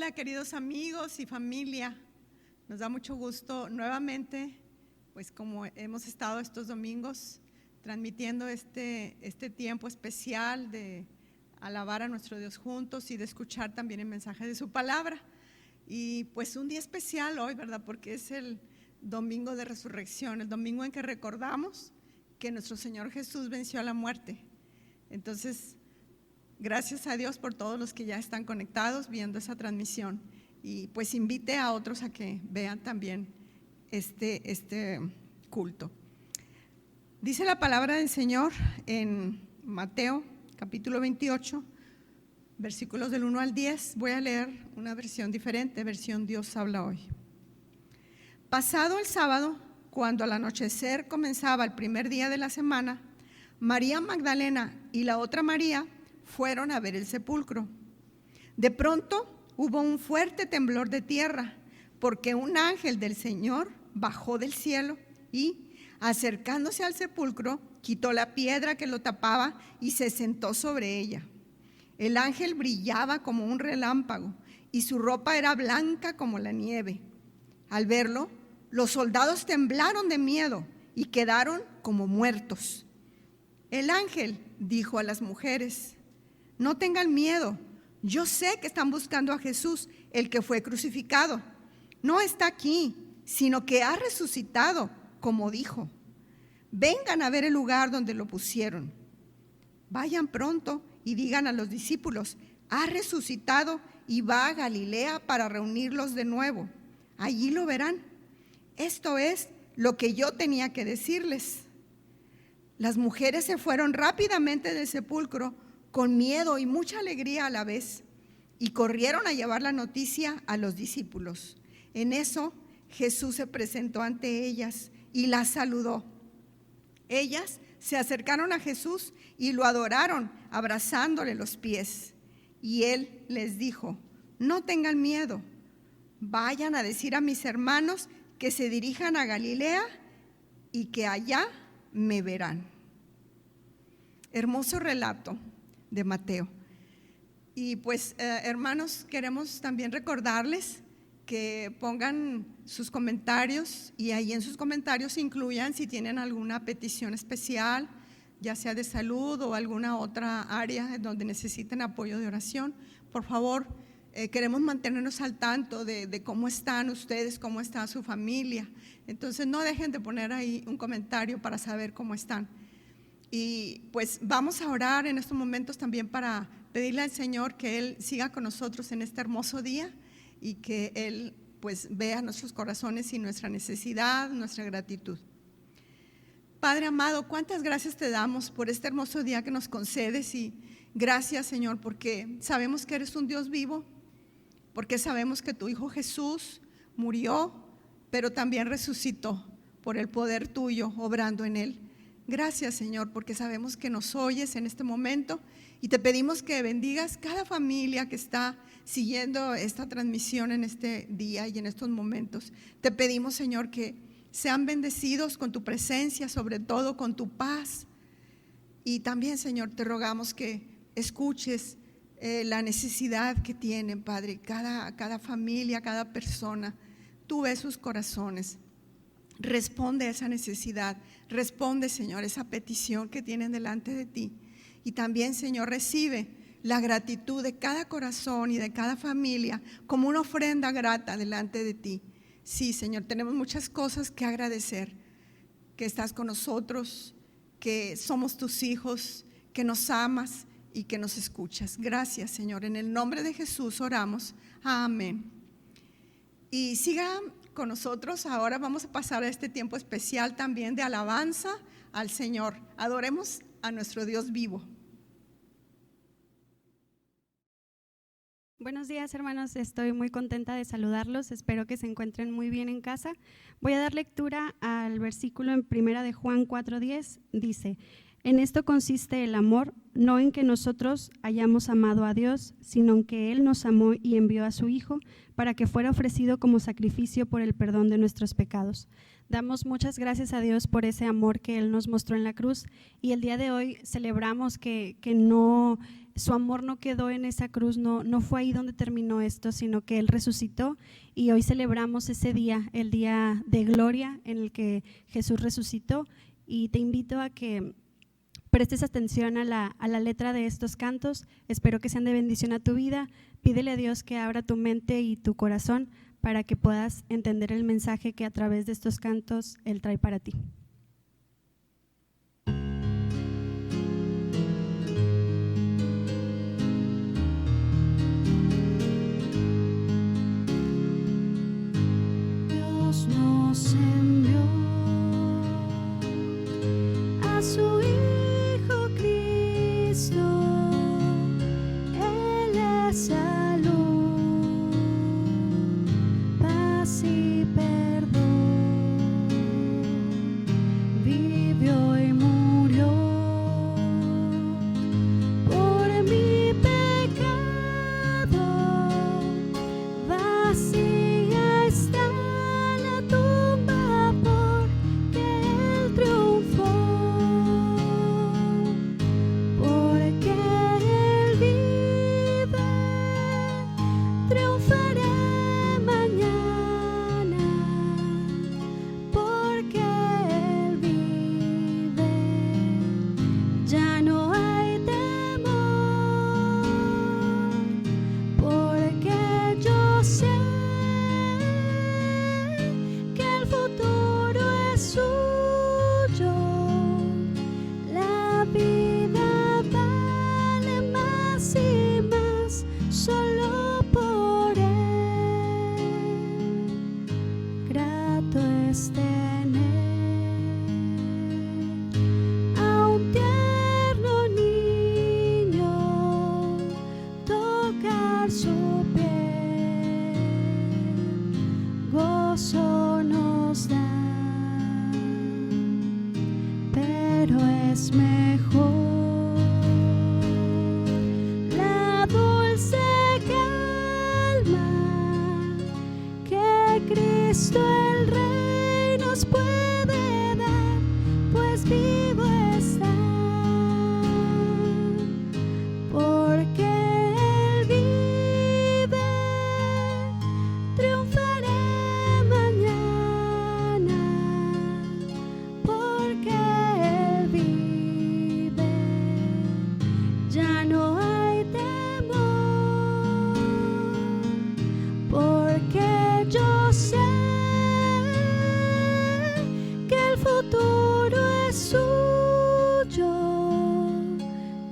Hola, queridos amigos y familia. Nos da mucho gusto nuevamente, pues como hemos estado estos domingos, transmitiendo este tiempo especial de alabar a nuestro Dios juntos y de escuchar también el mensaje de su palabra. Y pues un día especial hoy, ¿verdad? Porque es el domingo de resurrección, el domingo en que recordamos que nuestro Señor Jesús venció a la muerte. Entonces, gracias a Dios por todos los que ya están conectados viendo esa transmisión. Y pues invite a otros a que vean también este culto. Dice la palabra del Señor en Mateo capítulo 28, versículos del 1 al 10. Voy a leer una versión diferente, versión Dios habla hoy. Pasado el sábado, cuando al anochecer comenzaba el primer día de la semana, María Magdalena y la otra María fueron a ver el sepulcro. De pronto hubo un fuerte temblor de tierra, porque un ángel del Señor bajó del cielo y, acercándose al sepulcro, quitó la piedra que lo tapaba y se sentó sobre ella. El ángel brillaba como un relámpago y su ropa era blanca como la nieve. Al verlo, los soldados temblaron de miedo y quedaron como muertos. El ángel dijo a las mujeres: no tengan miedo, yo sé que están buscando a Jesús, el que fue crucificado. No está aquí, sino que ha resucitado, como dijo. Vengan a ver el lugar donde lo pusieron. Vayan pronto y digan a los discípulos: ha resucitado y va a Galilea para reunirlos de nuevo. Allí lo verán. Esto es lo que yo tenía que decirles. Las mujeres se fueron rápidamente del sepulcro con miedo y mucha alegría a la vez, y corrieron a llevar la noticia a los discípulos. En eso Jesús se presentó ante ellas y las saludó. Ellas se acercaron a Jesús y lo adoraron, abrazándole los pies. Y él les dijo: no tengan miedo, vayan a decir a mis hermanos que se dirijan a Galilea y que allá me verán. Hermoso relato de Mateo. Y pues hermanos, queremos también recordarles que pongan sus comentarios y ahí en sus comentarios incluyan si tienen alguna petición especial, ya sea de salud o alguna otra área donde necesiten apoyo de oración. Por favor, queremos mantenernos al tanto de cómo están ustedes, cómo está su familia. Entonces no dejen de poner ahí un comentario para saber cómo están. Y pues vamos a orar en estos momentos también para pedirle al Señor que Él siga con nosotros en este hermoso día y que Él pues vea nuestros corazones y nuestra necesidad, nuestra gratitud. Padre amado, cuántas gracias te damos por este hermoso día que nos concedes, y gracias, Señor, porque sabemos que eres un Dios vivo, porque sabemos que tu Hijo Jesús murió, pero también resucitó por el poder tuyo obrando en Él. Gracias, Señor, porque sabemos que nos oyes en este momento y te pedimos que bendigas cada familia que está siguiendo esta transmisión en este día y en estos momentos. Te pedimos, Señor, que sean bendecidos con tu presencia, sobre todo con tu paz. Y también, Señor, te rogamos que escuches la necesidad que tienen, Padre, cada familia, cada persona. Tú ves sus corazones. Responde a esa necesidad, responde, Señor, esa petición que tienen delante de ti. Y también, Señor, recibe la gratitud de cada corazón y de cada familia como una ofrenda grata delante de ti. Sí, Señor, tenemos muchas cosas que agradecer, que estás con nosotros, que somos tus hijos, que nos amas y que nos escuchas. Gracias, Señor, en el nombre de Jesús oramos. Amén. Y sigan con nosotros. Ahora vamos a pasar a este tiempo especial también de alabanza al Señor. Adoremos a nuestro Dios vivo. Buenos días, hermanos, estoy muy contenta de saludarlos, espero que se encuentren muy bien en casa. Voy a dar lectura al versículo en 1 de Juan 4:10, dice: en esto consiste el amor, no en que nosotros hayamos amado a Dios, sino en que Él nos amó y envió a su Hijo para que fuera ofrecido como sacrificio por el perdón de nuestros pecados. Damos muchas gracias a Dios por ese amor que Él nos mostró en la cruz, y el día de hoy celebramos que no su amor no quedó en esa cruz, no fue ahí donde terminó esto, sino que Él resucitó y hoy celebramos ese día, el día de gloria en el que Jesús resucitó. Y te invito a que prestes atención a la letra de estos cantos. Espero que sean de bendición a tu vida. Pídele a Dios que abra tu mente y tu corazón para que puedas entender el mensaje que a través de estos cantos Él trae para ti. Dios nos envió a su Hijo Cristo, Él es salud, paz y perdón, vivió y murió por mi pecado, vacía está la tumba porque Él triunfó, porque Él vive, triunfaré mañana, porque Él vive, ya no hay temor, porque yo sé que el futuro es suyo, la vida vale más y más solo por Él, grato es tener a un tierno niño, tocar su piel, gozo nos da, pero es mejor la dulce calma que Cristo el Rey nos puede dar, pues vivo está, porque Él vive, triunfaré mañana, porque Él vive, ya no hay temor, porque yo sé que el futuro es suyo,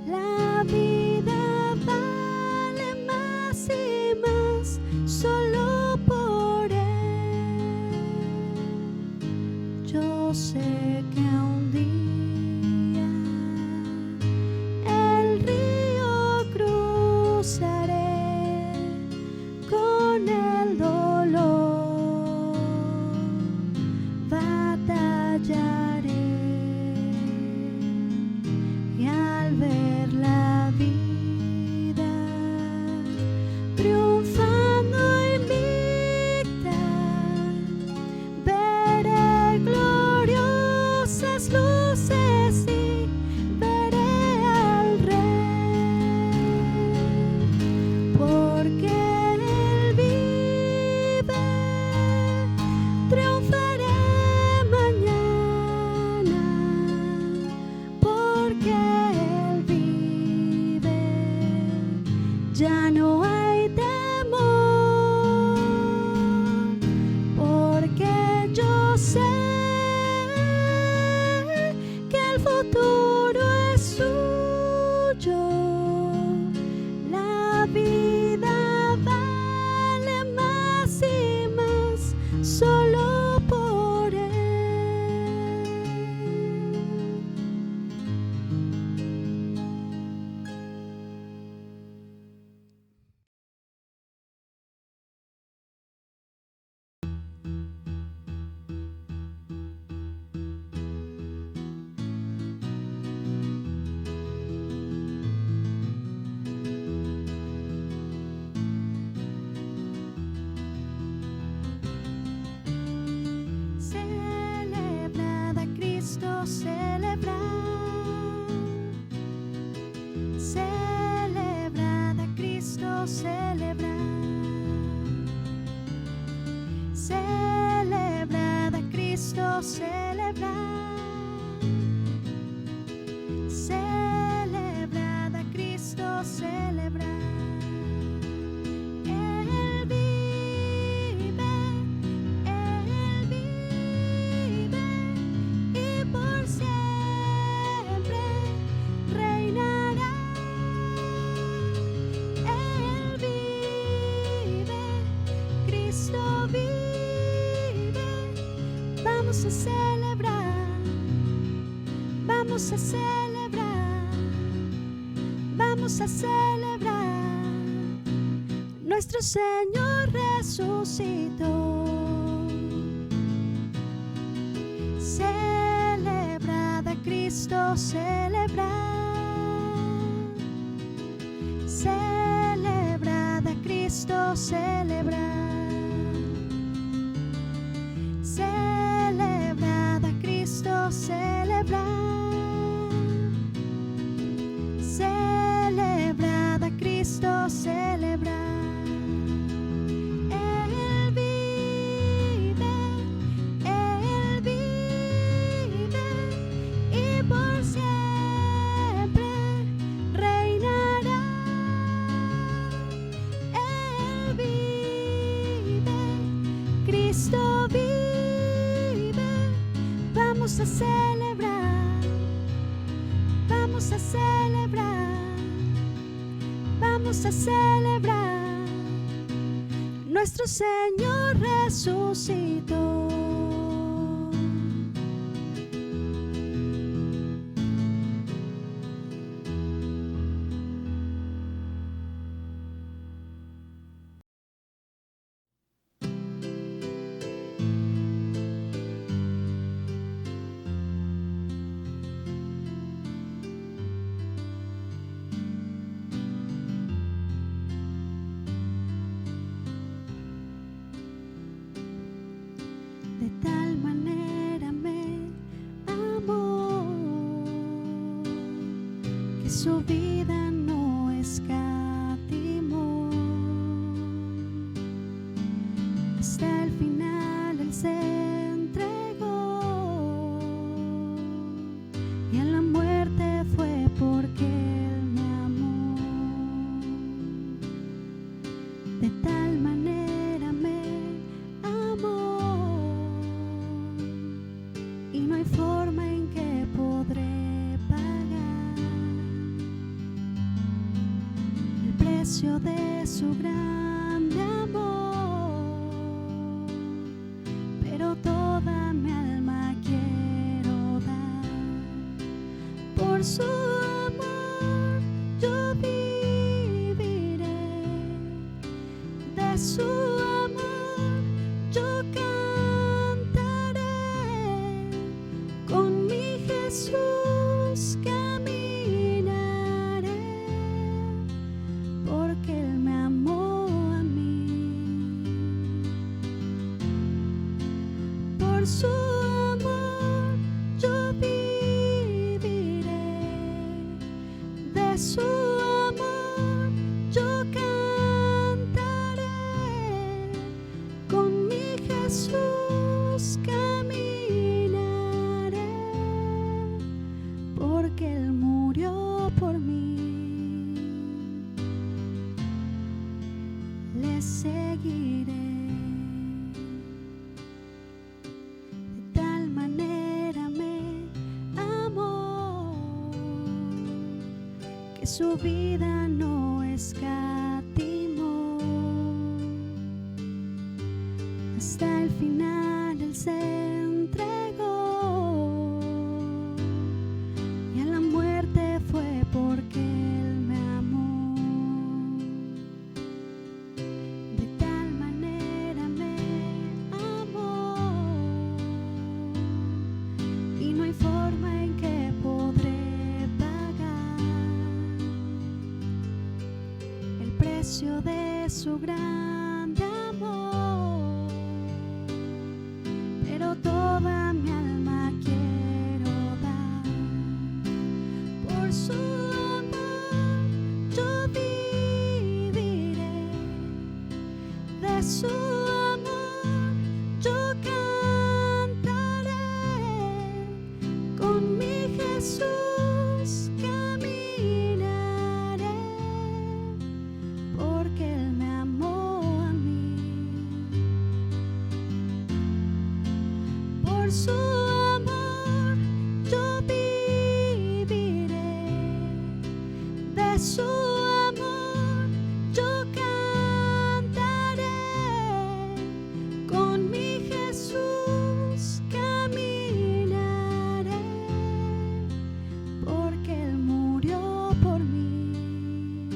la vida vale más y más solo por Él. Yo sé que un día el río cruzaré con el dolor, batallaré y al ver la vida triunfando invicta, veré gloriosas luces y veré al Rey, porque Él vive, triunfaré mañana, porque Él vive, ya no hay temor, porque yo sé que el futuro es suyo, la vida vale más y más solo por Él. celebrar. Celebrad a Cristo, celebrar. Celebrad a Cristo, celebrar. Él vive y por siempre reinará. Él vive, Cristo vive. Vamos a celebrar, vamos a celebrar, vamos a celebrar. Nuestro Señor resucitó. Celebrad a Cristo, celebrar. Celebrad a Cristo, celebrar. Celebrad a Cristo, celebrar. Celebrad a Cristo, celebrar. Él vive y por siempre reinará. Él vive, Cristo vive. Vamos a celebrar, vamos a celebrar, vamos a celebrar. Nuestro Señor resucitó. De tal manera me amó que su vida no escatimó. Hasta el final Él se entregó y a la muerte fue porque Él me amó. De tal manera me amó y no hay forma en que podré pagar el precio de su grande amor, pero toda mi alma quiero dar por su amor. Yo viviré de su amor, yo cantaré, con mi Jesús caminaré, porque Él me amó a mí. Por su amor yo viviré, de su amor yo cantaré, con mi Jesús caminaré, porque Él murió por mí. Le seguiré. De tal manera me amó que su vida no escatimó. Hasta el final Él se entregó y a la muerte fue porque Él me amó. De tal manera me amó y no hay forma en que podré pagar el precio de su grande amor, pero toda mi alma quiero dar por su amor. Yo viviré de su amor yo cantaré, con mi Jesús caminaré, porque Él me amó a mí. Por su amor yo viviré, de su amor yo cantaré, con mi Jesús caminaré, porque Él murió por mí.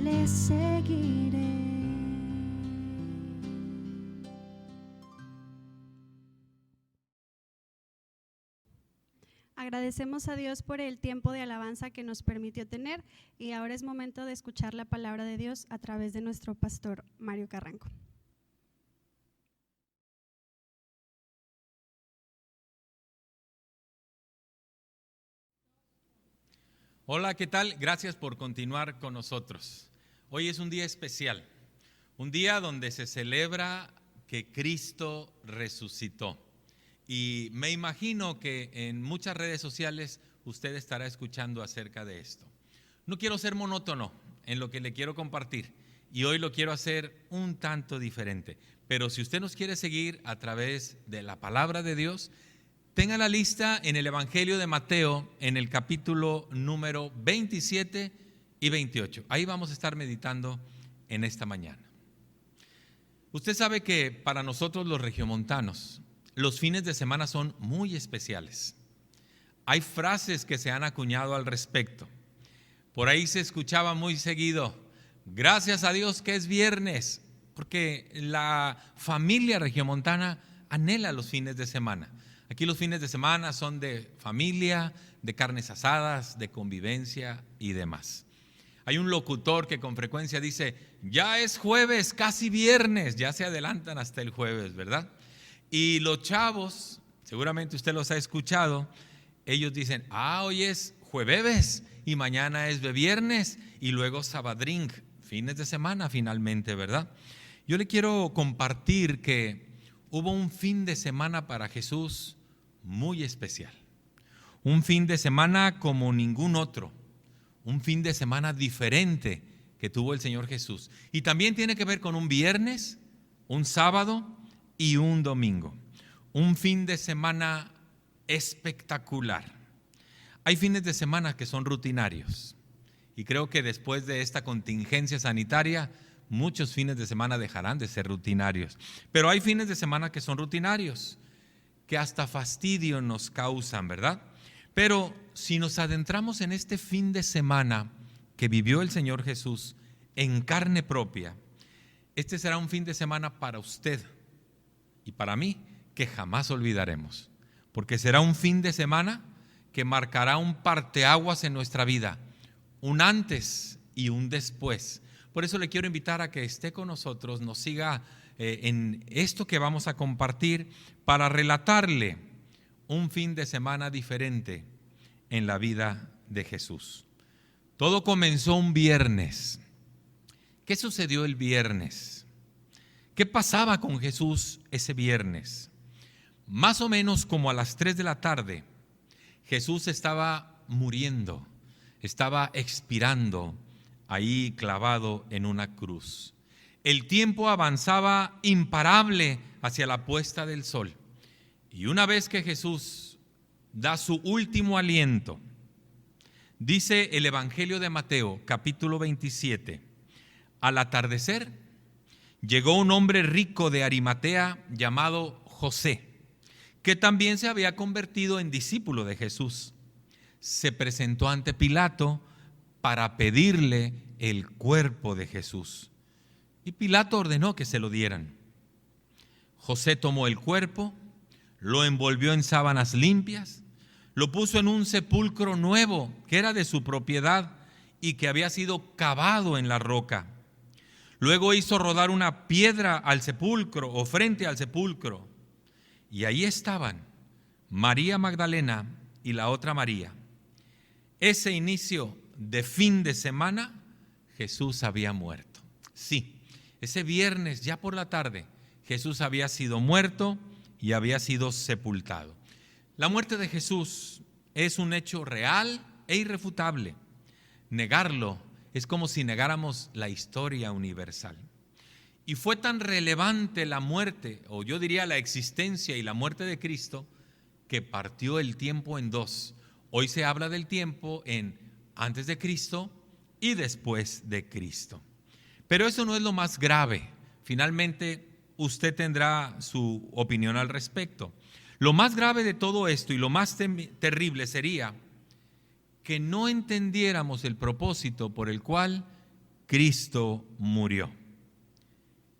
Le seguiré. Agradecemos a Dios por el tiempo de alabanza que nos permitió tener, y ahora es momento de escuchar la palabra de Dios a través de nuestro pastor Mario Carranco. Hola, ¿qué tal? Gracias por continuar con nosotros. Hoy es un día especial, un día donde se celebra que Cristo resucitó. Y me imagino que en muchas redes sociales usted estará escuchando acerca de esto. No quiero ser monótono en lo que le quiero compartir, y hoy lo quiero hacer un tanto diferente. Pero si usted nos quiere seguir a través de la palabra de Dios, tenga la lista en el Evangelio de Mateo, en el capítulo número 27 y 28. Ahí vamos a estar meditando en esta mañana. Usted sabe que para nosotros los regiomontanos, los fines de semana son muy especiales. Hay frases que se han acuñado al respecto. Por ahí se escuchaba muy seguido: gracias a Dios que es viernes, porque la familia regiomontana anhela los fines de semana. Aquí los fines de semana son de familia, de carnes asadas, de convivencia y demás. Hay un locutor que con frecuencia dice: ya es jueves, casi viernes. Ya se adelantan hasta el jueves, ¿verdad? Y los chavos, seguramente usted los ha escuchado, ellos dicen: hoy es jueves y mañana es de viernes y luego sabadrink, fines de semana finalmente, ¿verdad? Yo le quiero compartir que hubo un fin de semana para Jesús muy especial, un fin de semana como ningún otro, un fin de semana diferente que tuvo el Señor Jesús. Y también tiene que ver con un viernes, un sábado y un domingo. Un fin de semana espectacular. Hay fines de semana que son rutinarios, y creo que después de esta contingencia sanitaria muchos fines de semana dejarán de ser rutinarios. Pero hay fines de semana que son rutinarios, que hasta fastidio nos causan, ¿verdad? Pero si nos adentramos en este fin de semana que vivió el Señor Jesús en carne propia, este será un fin de semana para usted y para mí que jamás olvidaremos, porque será un fin de semana que marcará un parteaguas en nuestra vida, un antes y un después. Por eso le quiero invitar a que esté con nosotros, nos siga en esto que vamos a compartir, para relatarle un fin de semana diferente en la vida de Jesús. Todo comenzó un viernes. ¿Qué sucedió el viernes? ¿Qué pasaba con Jesús ese viernes? Más o menos como a las 3 de la tarde, Jesús estaba muriendo, estaba expirando ahí clavado en una cruz. El tiempo avanzaba imparable hacia la puesta del sol. Y una vez que Jesús da su último aliento, dice el Evangelio de Mateo, capítulo 27, al atardecer, llegó un hombre rico de Arimatea llamado José, que también se había convertido en discípulo de Jesús. Se presentó ante Pilato para pedirle el cuerpo de Jesús. Y Pilato ordenó que se lo dieran. José tomó el cuerpo, lo envolvió en sábanas limpias, lo puso en un sepulcro nuevo que era de su propiedad y que había sido cavado en la roca. Luego hizo rodar una piedra al sepulcro o frente al sepulcro. Y ahí estaban María Magdalena y la otra María. Ese inicio de fin de semana, Jesús había muerto. Sí, ese viernes ya por la tarde Jesús había sido muerto y había sido sepultado. La muerte de Jesús es un hecho real e irrefutable. Negarlo es como si negáramos la historia universal. Y fue tan relevante la muerte, o yo diría la existencia y la muerte de Cristo, que partió el tiempo en dos. Hoy se habla del tiempo en antes de Cristo y después de Cristo. Pero eso no es lo más grave. Finalmente, usted tendrá su opinión al respecto. Lo más grave de todo esto y lo más terrible sería que no entendiéramos el propósito por el cual Cristo murió.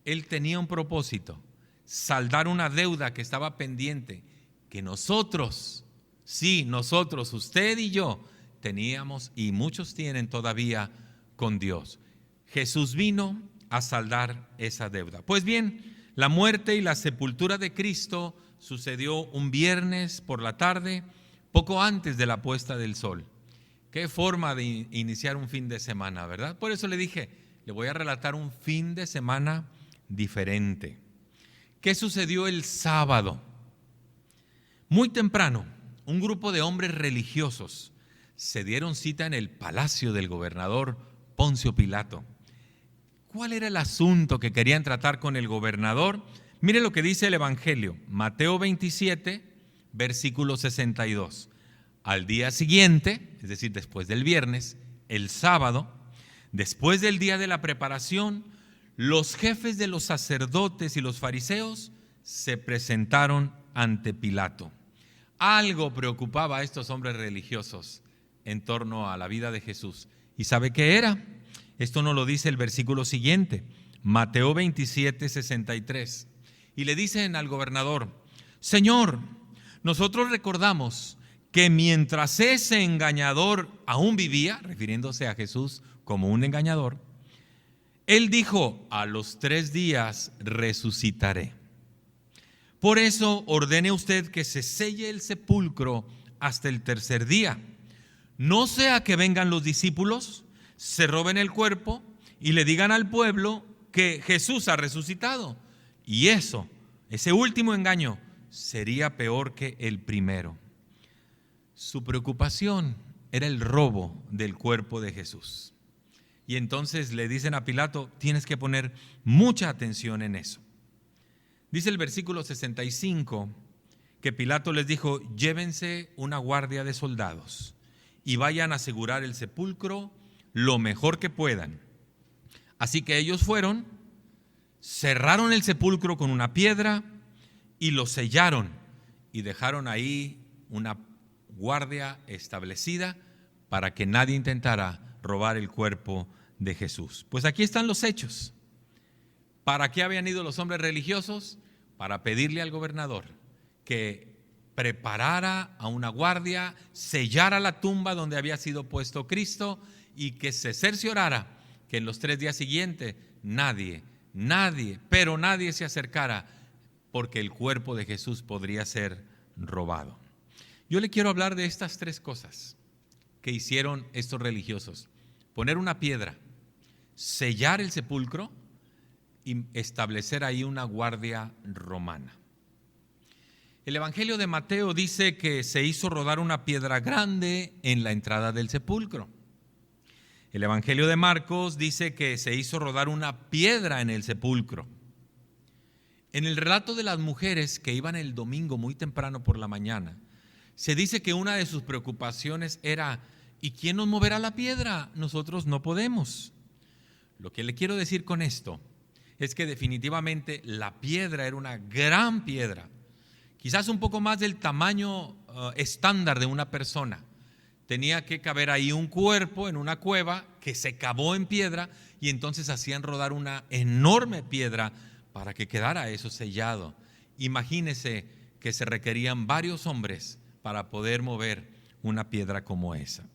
Él tenía un propósito, saldar una deuda que estaba pendiente, que nosotros, sí, nosotros, usted y yo, teníamos y muchos tienen todavía con Dios. Jesús vino a saldar esa deuda. Pues bien, la muerte y la sepultura de Cristo sucedió un viernes por la tarde, poco antes de la puesta del sol. Qué forma de iniciar un fin de semana, ¿verdad? Por eso le dije, le voy a relatar un fin de semana diferente. ¿Qué sucedió el sábado? Muy temprano, un grupo de hombres religiosos se dieron cita en el palacio del gobernador Poncio Pilato. ¿Cuál era el asunto que querían tratar con el gobernador? Mire lo que dice el Evangelio, Mateo 27, versículo 62. Al día siguiente, es decir, después del viernes, el sábado, después del día de la preparación, los jefes de los sacerdotes y los fariseos se presentaron ante Pilato. Algo preocupaba a estos hombres religiosos en torno a la vida de Jesús. ¿Y sabe qué era? Esto nos lo dice el versículo siguiente, Mateo 27, 63. Y le dicen al gobernador, Señor, nosotros recordamos que mientras ese engañador aún vivía, refiriéndose a Jesús como un engañador, él dijo, a los 3 días resucitaré. Por eso ordene usted que se selle el sepulcro hasta el 3er día. No sea que vengan los discípulos, se roben el cuerpo y le digan al pueblo que Jesús ha resucitado. Y eso, ese último engaño, sería peor que el primero. Su preocupación era el robo del cuerpo de Jesús. Y entonces le dicen a Pilato, tienes que poner mucha atención en eso. Dice el versículo 65 que Pilato les dijo, llévense una guardia de soldados y vayan a asegurar el sepulcro lo mejor que puedan. Así que ellos fueron, cerraron el sepulcro con una piedra y lo sellaron y dejaron ahí una guardia establecida para que nadie intentara robar el cuerpo de Jesús. Pues aquí están los hechos. ¿Para qué habían ido los hombres religiosos? Para pedirle al gobernador que preparara a una guardia, sellara la tumba donde había sido puesto Cristo y que se cerciorara que en los 3 días siguientes nadie se acercara, porque el cuerpo de Jesús podría ser robado. Yo le quiero hablar de estas 3 cosas que hicieron estos religiosos: poner una piedra, sellar el sepulcro y establecer ahí una guardia romana. El Evangelio de Mateo dice que se hizo rodar una piedra grande en la entrada del sepulcro. El Evangelio de Marcos dice que se hizo rodar una piedra en el sepulcro. En el relato de las mujeres que iban el domingo muy temprano por la mañana, se dice que una de sus preocupaciones era, ¿y quién nos moverá la piedra? Nosotros no podemos. Lo que le quiero decir con esto es que definitivamente la piedra era una gran piedra, quizás un poco más del tamaño estándar de una persona. Tenía que caber ahí un cuerpo en una cueva que se cavó en piedra y entonces hacían rodar una enorme piedra para que quedara eso sellado. Imagínese que se requerían varios hombres para poder mover una piedra como esa.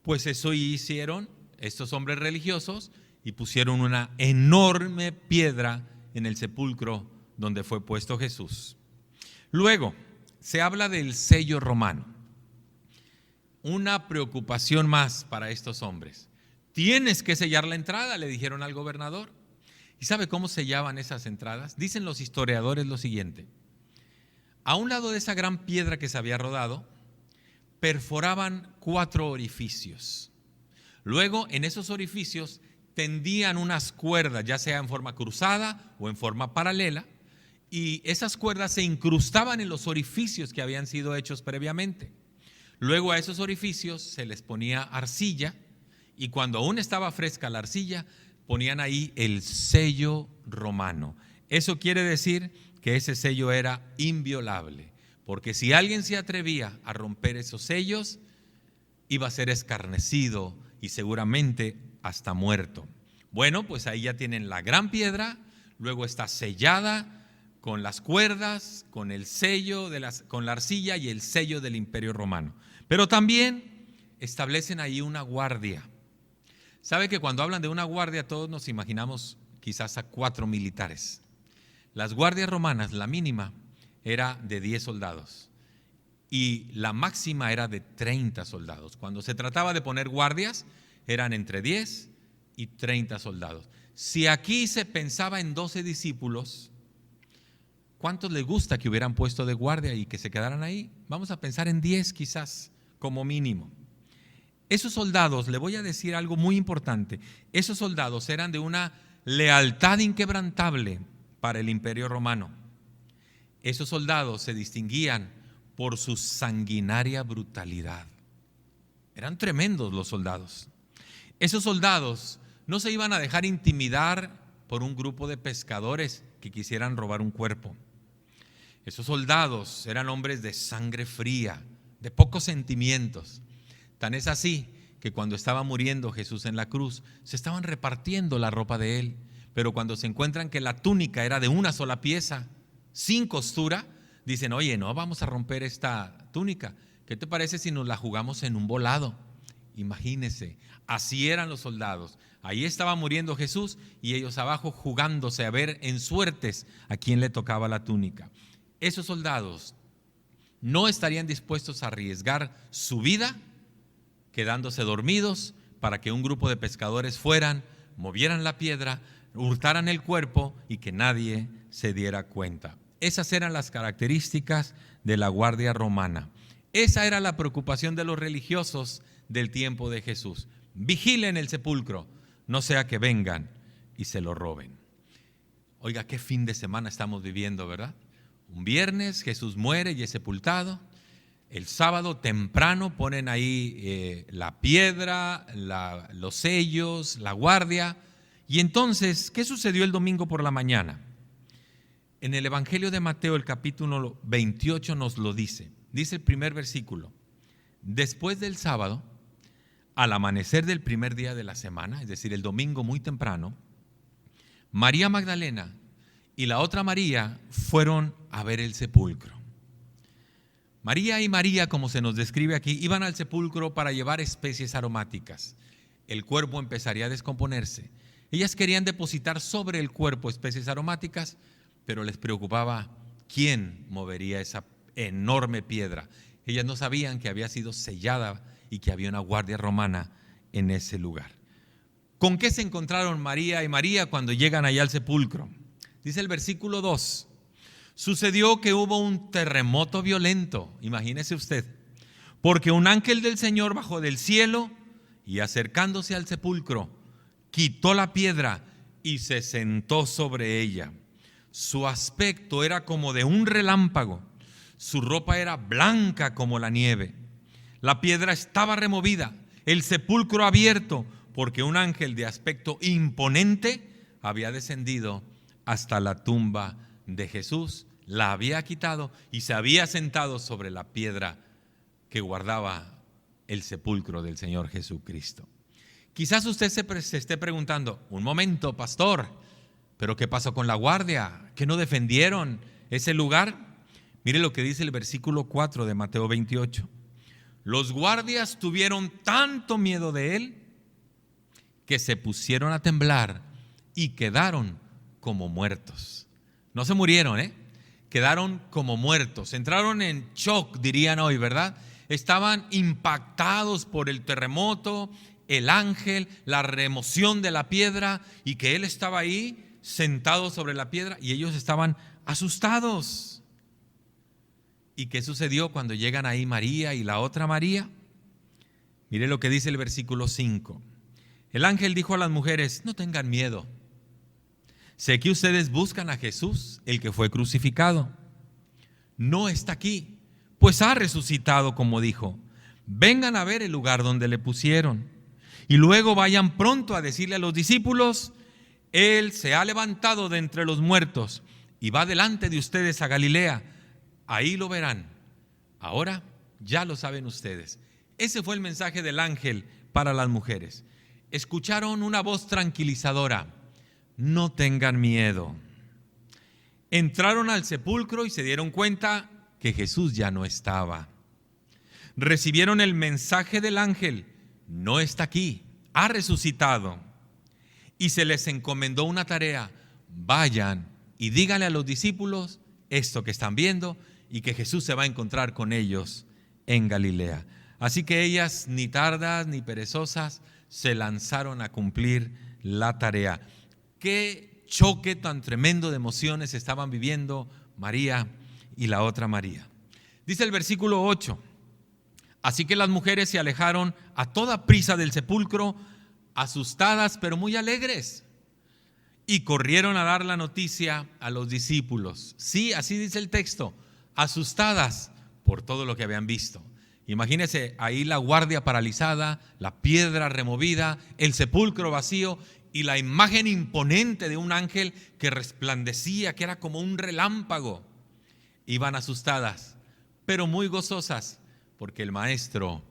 Pues eso hicieron estos hombres religiosos y pusieron una enorme piedra en el sepulcro donde fue puesto Jesús. Luego se habla del sello romano. Una preocupación más para estos hombres. Tienes que sellar la entrada, le dijeron al gobernador. ¿Y sabe cómo sellaban esas entradas? Dicen los historiadores lo siguiente: a un lado de esa gran piedra que se había rodado, perforaban 4 orificios. Luego, en esos orificios tendían unas cuerdas, ya sea en forma cruzada o en forma paralela, y esas cuerdas se incrustaban en los orificios que habían sido hechos previamente. Luego a esos orificios se les ponía arcilla, y cuando aún estaba fresca la arcilla, ponían ahí el sello romano. Eso quiere decir que ese sello era inviolable, porque si alguien se atrevía a romper esos sellos, iba a ser escarnecido y seguramente hasta muerto. Bueno, pues ahí ya tienen la gran piedra, luego está sellada con las cuerdas, con el sello, con la arcilla y el sello del Imperio Romano. Pero también establecen ahí una guardia. ¿Sabe que cuando hablan de una guardia todos nos imaginamos quizás a 4 militares? Las guardias romanas, la mínima era de 10 soldados y la máxima era de 30 soldados. Cuando se trataba de poner guardias, eran entre 10 y 30 soldados. Si aquí se pensaba en 12 discípulos, ¿cuántos les gusta que hubieran puesto de guardia y que se quedaran ahí? Vamos a pensar en 10 quizás, como mínimo. Esos soldados, le voy a decir algo muy importante, esos soldados eran de una lealtad inquebrantable para el Imperio Romano. Esos soldados se distinguían por su sanguinaria brutalidad. Eran tremendos los soldados. Esos soldados no se iban a dejar intimidar por un grupo de pescadores que quisieran robar un cuerpo. Esos soldados eran hombres de sangre fría, de pocos sentimientos. Tan es así que cuando estaba muriendo Jesús en la cruz, se estaban repartiendo la ropa de él, pero cuando se encuentran que la túnica era de una sola pieza, sin costura, dicen: oye, no vamos a romper esta túnica, ¿qué te parece si nos la jugamos en un volado? Imagínense, así eran los soldados. Ahí estaba muriendo Jesús y ellos abajo jugándose a ver en suertes a quién le tocaba la túnica. Esos soldados no estarían dispuestos a arriesgar su vida quedándose dormidos para que un grupo de pescadores fueran, movieran la piedra, hurtaran el cuerpo y que nadie se diera cuenta. Esas eran las características de la guardia romana. Esa era la preocupación de los religiosos del tiempo de Jesús. Vigilen el sepulcro, no sea que vengan y se lo roben. Oiga, qué fin de semana estamos viviendo, ¿verdad? Un viernes Jesús muere y es sepultado. El sábado temprano ponen ahí la piedra, los sellos, la guardia. Y entonces, ¿qué sucedió el domingo por la mañana? En el Evangelio de Mateo, el capítulo 28 nos lo dice. Dice el primer versículo: después del sábado, al amanecer del primer día de la semana, es decir, el domingo muy temprano, María Magdalena y la otra María fueron a ver el sepulcro. María y María, como se nos describe aquí, iban al sepulcro para llevar especies aromáticas. El cuerpo empezaría a descomponerse. Ellas querían depositar sobre el cuerpo especies aromáticas, pero les preocupaba quién movería esa enorme piedra. Ellas no sabían que había sido sellada y que había una guardia romana en ese lugar. ¿Con qué se encontraron María y María cuando llegan allá al sepulcro? Dice el versículo 2. Sucedió que hubo un terremoto violento, imagínese usted, porque un ángel del Señor bajó del cielo y acercándose al sepulcro, quitó la piedra y se sentó sobre ella. Su aspecto era como de un relámpago, su ropa era blanca como la nieve. La piedra estaba removida, el sepulcro abierto, porque un ángel de aspecto imponente había descendido hasta la tumba de Jesús, la había quitado y se había sentado sobre la piedra que guardaba el sepulcro del Señor Jesucristo. Quizás usted se esté preguntando: un momento, pastor, ¿pero qué pasó con la guardia? ¿Que no defendieron ese lugar? Mire lo que dice el versículo 4 de Mateo 28. Los guardias tuvieron tanto miedo de él que se pusieron a temblar y quedaron como muertos. No se murieron, quedaron como muertos. Entraron en shock, dirían hoy, ¿verdad? Estaban impactados por el terremoto el ángel, la remoción de la piedra y que él estaba ahí sentado sobre la piedra y ellos estaban asustados. ¿Y qué sucedió cuando llegan ahí María y la otra María? Mire lo que dice el versículo 5. El ángel dijo a las mujeres: no tengan miedo. Sé que ustedes buscan a Jesús, el que fue crucificado. No está aquí, pues ha resucitado como dijo. Vengan a ver el lugar donde le pusieron. Y luego vayan pronto a decirle a los discípulos: Él se ha levantado de entre los muertos y va delante de ustedes a Galilea. Ahí lo verán. Ahora ya lo saben ustedes. Ese fue el mensaje del ángel para las mujeres. Escucharon una voz tranquilizadora: no tengan miedo. Entraron al sepulcro y se dieron cuenta que Jesús ya no estaba. Recibieron el mensaje del ángel: no está aquí, ha resucitado. Y se les encomendó una tarea: vayan y díganle a los discípulos esto que están viendo y que Jesús se va a encontrar con ellos en Galilea. Así que ellas, ni tardas ni perezosas, se lanzaron a cumplir la tarea. Qué choque tan tremendo de emociones estaban viviendo María y la otra María. Dice el versículo 8: así que las mujeres se alejaron a toda prisa del sepulcro, asustadas pero muy alegres, y corrieron a dar la noticia a los discípulos. Sí, así dice el texto, asustadas por todo lo que habían visto. Imagínense ahí la guardia paralizada, la piedra removida, el sepulcro vacío y la imagen imponente de un ángel que resplandecía, que era como un relámpago. Iban asustadas, pero muy gozosas, porque el maestro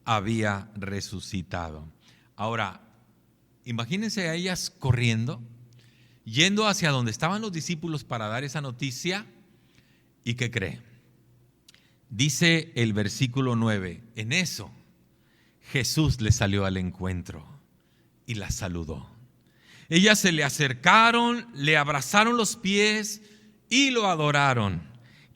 había resucitado. Ahora, imagínense a ellas corriendo, yendo hacia donde estaban los discípulos para dar esa noticia. ¿Y qué cree? Dice el versículo 9, en eso Jesús les salió al encuentro y las saludó. Ellas se le acercaron, le abrazaron los pies y lo adoraron.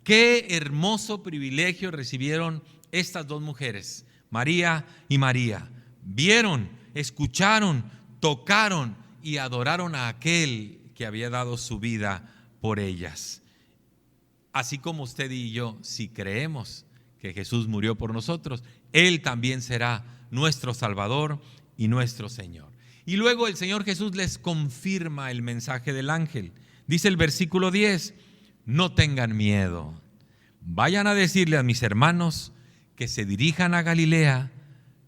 Qué hermoso privilegio recibieron estas dos mujeres, María y María. Vieron, escucharon, tocaron y adoraron a aquel que había dado su vida por ellas. Así como usted y yo, si creemos que Jesús murió por nosotros, Él también será nuestro Salvador y nuestro Señor. Y luego el Señor Jesús les confirma el mensaje del ángel. Dice el versículo 10, no tengan miedo. Vayan a decirle a mis hermanos que se dirijan a Galilea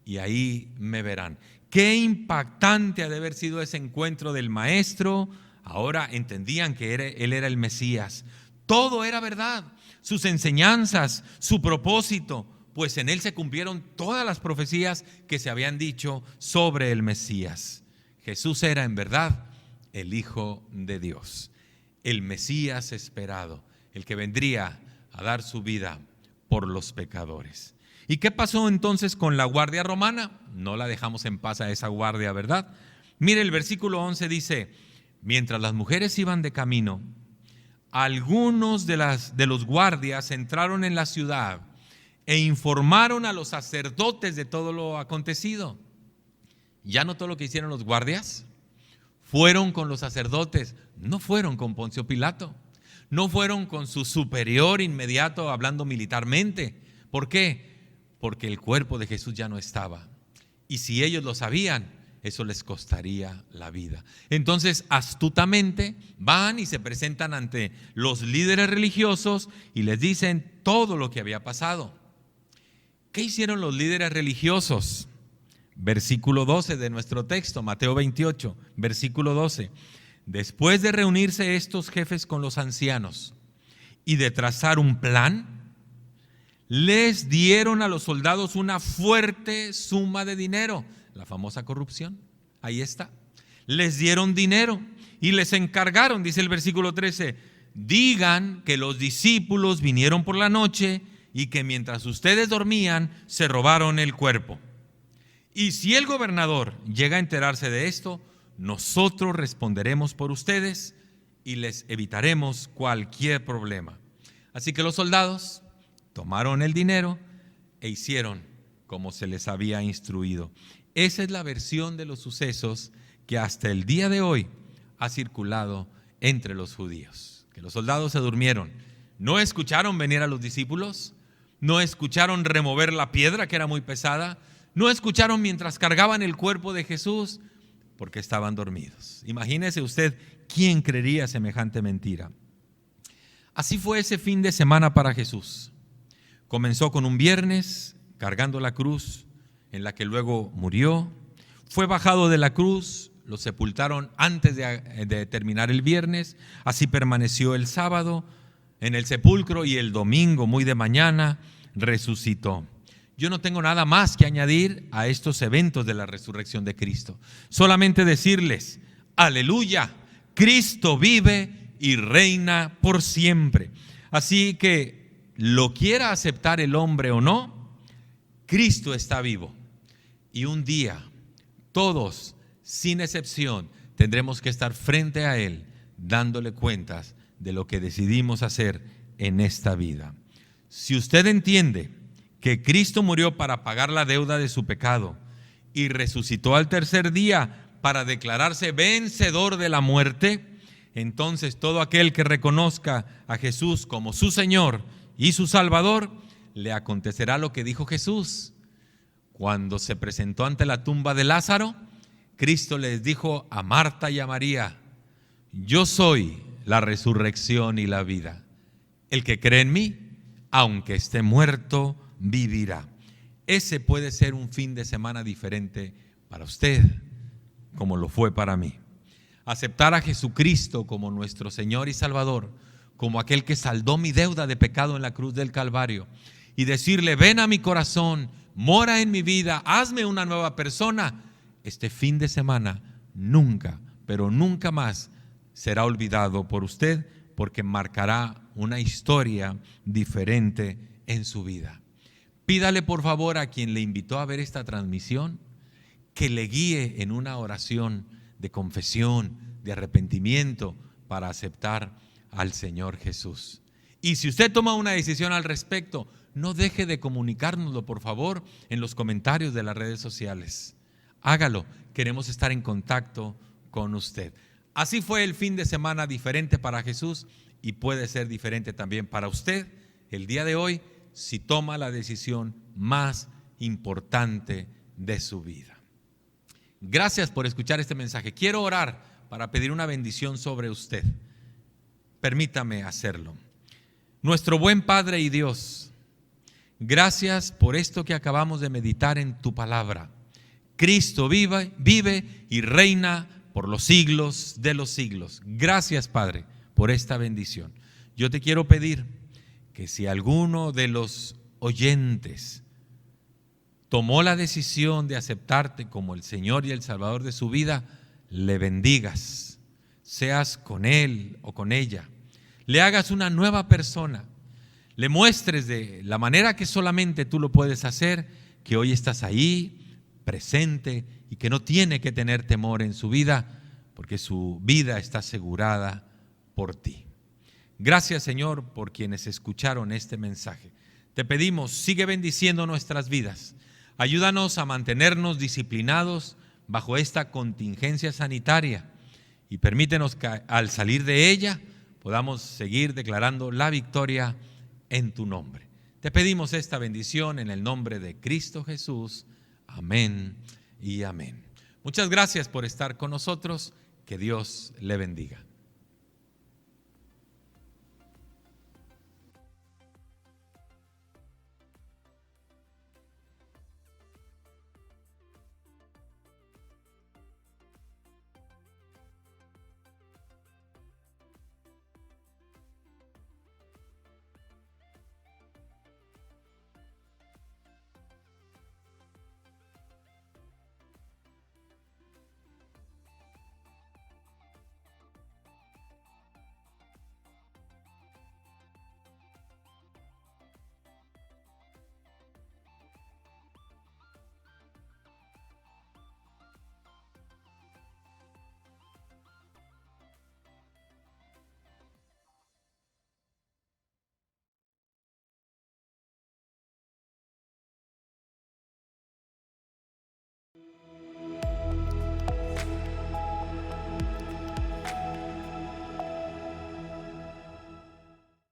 y ahí me verán. Qué impactante ha de haber sido ese encuentro del maestro. Ahora entendían que Él era el Mesías. Todo era verdad, sus enseñanzas, su propósito, pues en Él se cumplieron todas las profecías que se habían dicho sobre el Mesías. Jesús era en verdad el Hijo de Dios, el Mesías esperado, el que vendría a dar su vida por los pecadores. ¿Y qué pasó entonces con la guardia romana? No la dejamos en paz a esa guardia, ¿verdad? Mire, el versículo 11 dice, mientras las mujeres iban de camino, algunos de los guardias entraron en la ciudad e informaron a los sacerdotes de todo lo acontecido. ¿Ya notó lo que hicieron los guardias? Fueron con los sacerdotes, no fueron con Poncio Pilato, no fueron con su superior inmediato hablando militarmente. ¿Por qué? Porque el cuerpo de Jesús ya no estaba. Y si ellos lo sabían, eso les costaría la vida. Entonces, astutamente van y se presentan ante los líderes religiosos y les dicen todo lo que había pasado. ¿Qué hicieron los líderes religiosos? Versículo 12 de nuestro texto, Mateo 28, versículo 12. Después de reunirse estos jefes con los ancianos y de trazar un plan, les dieron a los soldados una fuerte suma de dinero. La famosa corrupción, ahí está. Les dieron dinero y les encargaron, dice el versículo 13, digan que los discípulos vinieron por la noche y que mientras ustedes dormían se robaron el cuerpo. Y si el gobernador llega a enterarse de esto, nosotros responderemos por ustedes y les evitaremos cualquier problema. Así que los soldados tomaron el dinero e hicieron como se les había instruido. Esa es la versión de los sucesos que hasta el día de hoy ha circulado entre los judíos. Que los soldados se durmieron. No escucharon venir a los discípulos, no escucharon remover la piedra que era muy pesada, no escucharon mientras cargaban el cuerpo de Jesús porque estaban dormidos. Imagínese usted quién creería semejante mentira. Así fue ese fin de semana para Jesús. Comenzó con un viernes cargando la cruz en la que luego murió. Fue bajado de la cruz, lo sepultaron antes de terminar el viernes. Así permaneció el sábado en el sepulcro y el domingo muy de mañana resucitó. Yo no tengo nada más que añadir a estos eventos de la resurrección de Cristo. Solamente decirles, aleluya, Cristo vive y reina por siempre. Así que lo quiera aceptar el hombre o no, Cristo está vivo. Y un día, todos, sin excepción, tendremos que estar frente a Él, dándole cuentas de lo que decidimos hacer en esta vida. Si usted entiende que Cristo murió para pagar la deuda de su pecado y resucitó al tercer día para declararse vencedor de la muerte, entonces todo aquel que reconozca a Jesús como su Señor y su Salvador, le acontecerá lo que dijo Jesús. Cuando se presentó ante la tumba de Lázaro, Cristo les dijo a Marta y a María, yo soy la resurrección y la vida. El que cree en mí, aunque esté muerto, vivirá. Ese puede ser un fin de semana diferente para usted, como lo fue para mí. Aceptar a Jesucristo como nuestro Señor y Salvador, como aquel que saldó mi deuda de pecado en la cruz del Calvario, y decirle, ven a mi corazón, mora en mi vida, hazme una nueva persona. Este fin de semana nunca, pero nunca más será olvidado por usted, porque marcará una historia diferente en su vida. Pídale por favor a quien le invitó a ver esta transmisión que le guíe en una oración de confesión, de arrepentimiento para aceptar al Señor Jesús. Y si usted toma una decisión al respecto, no deje de comunicárnoslo por favor en los comentarios de las redes sociales. Hágalo, queremos estar en contacto con usted. Así fue el fin de semana diferente para Jesús y puede ser diferente también para usted el día de hoy si toma la decisión más importante de su vida. Gracias por escuchar este mensaje. Quiero orar para pedir una bendición sobre usted. Permítame hacerlo. Nuestro buen Padre y Dios, gracias por esto que acabamos de meditar en tu palabra. Cristo vive y reina por los siglos de los siglos. Gracias, Padre, por esta bendición. Yo te quiero pedir que si alguno de los oyentes tomó la decisión de aceptarte como el Señor y el Salvador de su vida, le bendigas, seas con él o con ella, le hagas una nueva persona, le muestres de la manera que solamente tú lo puedes hacer, que hoy estás ahí, presente, y que no tiene que tener temor en su vida, porque su vida está asegurada por ti. Gracias, Señor, por quienes escucharon este mensaje. Te pedimos, sigue bendiciendo nuestras vidas. Ayúdanos a mantenernos disciplinados bajo esta contingencia sanitaria y permítenos que al salir de ella podamos seguir declarando la victoria en tu nombre. Te pedimos esta bendición en el nombre de Cristo Jesús. Amén y amén. Muchas gracias por estar con nosotros. Que Dios le bendiga.